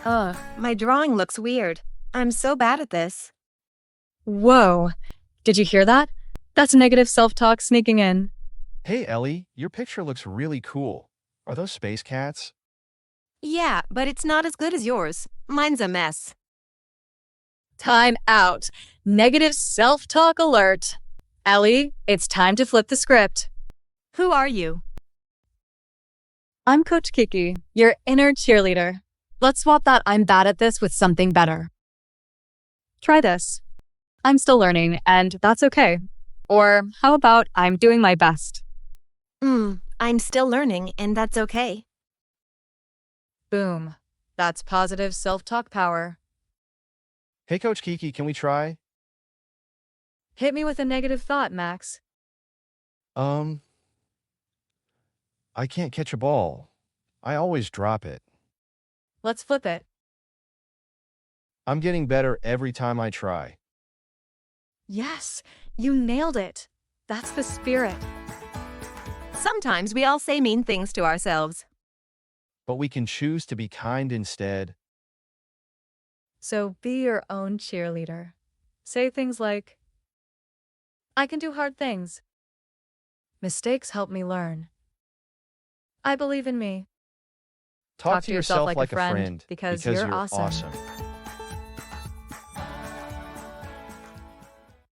Ugh, my drawing looks weird. I'm so bad at this. Whoa. Did you hear that? That's negative self-talk sneaking in. Hey, Ellie, your picture looks really cool. Are those space cats? Yeah, but it's not as good as yours. Mine's a mess. Time out. Negative self-talk alert. Ellie, it's time to flip the script. Who are you? I'm Coach Kiki, your inner cheerleader. Let's swap that I'm bad at this with something better. Try this. I'm still learning, and that's okay. Or how about I'm doing my best? I'm still learning, and that's okay. Boom. That's positive self-talk power. Hey, Coach Kiki, can we try? Hit me with a negative thought, Max. I can't catch a ball. I always drop it. Let's flip it. I'm getting better every time I try. Yes, you nailed it. That's the spirit. Sometimes we all say mean things to ourselves. But we can choose to be kind instead. So be your own cheerleader. Say things like, I can do hard things. Mistakes help me learn. I believe in me. Talk to yourself like a friend because you're awesome. awesome.